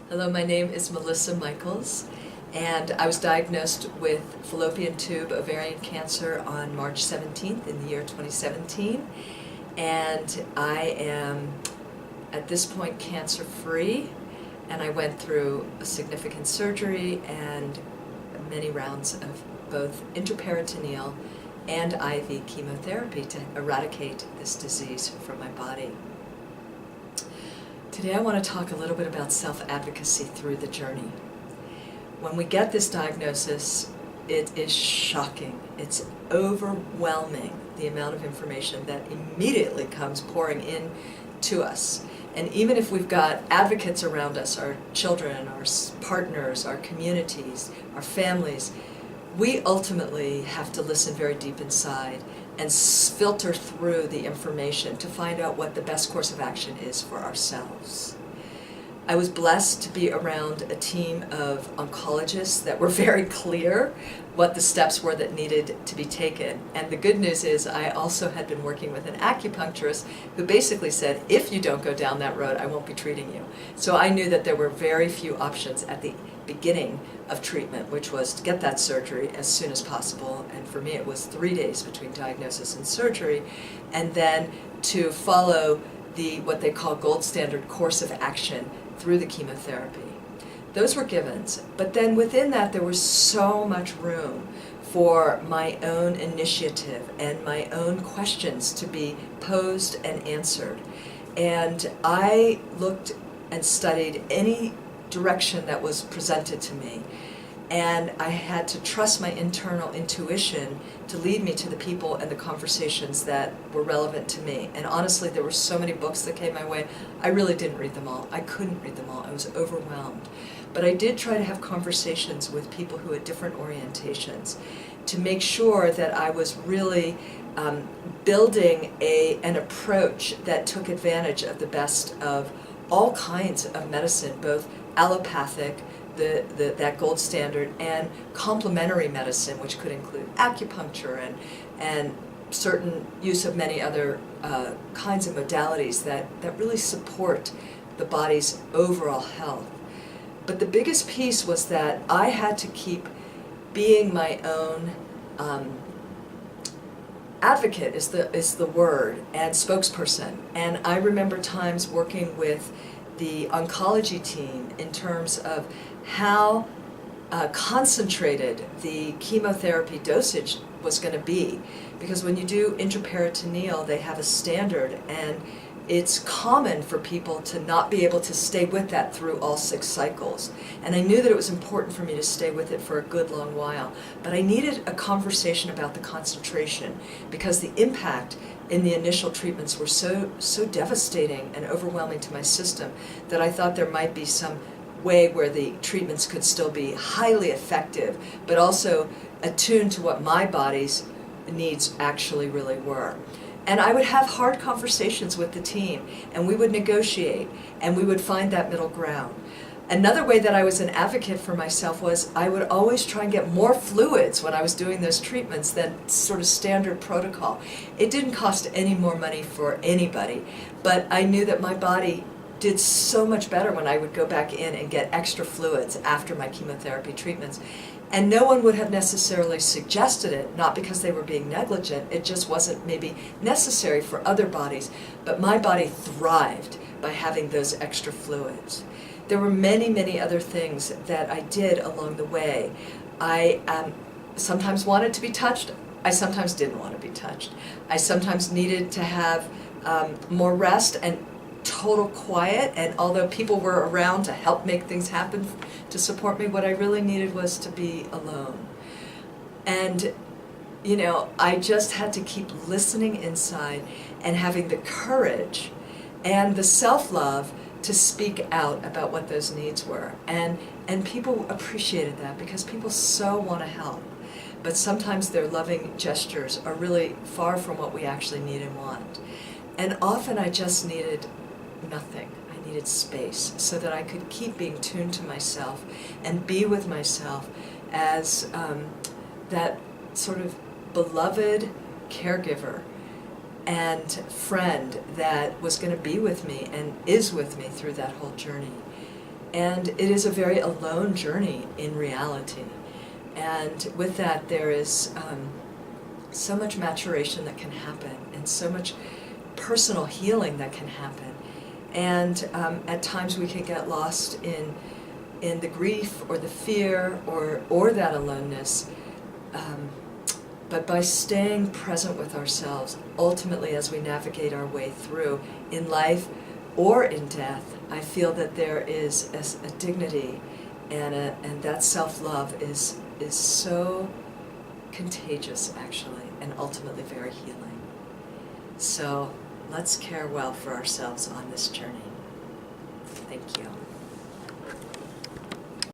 Hello, my name is Melissa Michaels, and I was diagnosed with fallopian tube ovarian cancer on March 17th in the year 2017, and I am at this point cancer-free, and I went through a significant surgery and many rounds of both intraperitoneal and IV chemotherapy to eradicate this disease from my body. Today I want to talk a little bit about self-advocacy through the journey. When we get this diagnosis, it is shocking. It's overwhelming, the amount of information that immediately comes pouring in to us. And even if we've got advocates around us, our children, our partners, our communities, our families, we ultimately have to listen very deep inside and filter through the information to find out what the best course of action is for ourselves. I was blessed to be around a team of oncologists that were very clear what the steps were that needed to be taken. And the good news is I also had been working with an acupuncturist who basically said, if you don't go down that road, I won't be treating you. So I knew that there were very few options at the beginning of treatment, which was to get that surgery as soon as possible. And for me, it was 3 days between diagnosis and surgery, and then to follow the what they call gold standard course of action through the chemotherapy. Those were givens, but then within that there was so much room for my own initiative and my own questions to be posed and answered. And I looked and studied any direction that was presented to me, and I had to trust my internal intuition to lead me to the people and the conversations that were relevant to me. And honestly, there were so many books that came my way, I really didn't read them all. I couldn't read them all. I was overwhelmed. But I did try to have conversations with people who had different orientations to make sure that I was really building an approach that took advantage of the best of all kinds of medicine, both allopathic, that gold standard, and complementary medicine, which could include acupuncture and certain use of many other kinds of modalities that really support the body's overall health. But the biggest piece was that I had to keep being my own advocate is the word, and spokesperson. And I remember times working with the oncology team in terms of how concentrated the chemotherapy dosage was going to be. Because when you do intraperitoneal, they have a standard, and it's common for people to not be able to stay with that through all 6 cycles. And I knew that it was important for me to stay with it for a good long while. But I needed a conversation about the concentration, because the impact in the initial treatments were so devastating and overwhelming to my system that I thought there might be some way where the treatments could still be highly effective, but also attuned to what my body's needs actually really were. And I would have hard conversations with the team, and we would negotiate, and we would find that middle ground. Another way that I was an advocate for myself was I would always try and get more fluids when I was doing those treatments than sort of standard protocol. It didn't cost any more money for anybody, but I knew that my body did so much better when I would go back in and get extra fluids after my chemotherapy treatments. And no one would have necessarily suggested it, not because they were being negligent, it just wasn't maybe necessary for other bodies, but my body thrived by having those extra fluids. There were many, many other things that I did along the way. I sometimes wanted to be touched. I sometimes didn't want to be touched. I sometimes needed to have more rest and total quiet, and although people were around to help make things happen to support me, what I really needed was to be alone. And you know, I just had to keep listening inside and having the courage and the self-love to speak out about what those needs were. And people appreciated that, because people so want to help. But sometimes their loving gestures are really far from what we actually need and want. And often I just needed nothing. I needed space so that I could keep being tuned to myself and be with myself as that sort of beloved caregiver and friend that was going to be with me and is with me through that whole journey. And it is a very alone journey in reality. And with that, there is so much maturation that can happen, and so much personal healing that can happen. And at times we can get lost in the grief or the fear or that aloneness. But by staying present with ourselves, ultimately as we navigate our way through in life or in death, I feel that there is a dignity and that self-love is so contagious, actually, and ultimately very healing. So let's care well for ourselves on this journey. Thank you.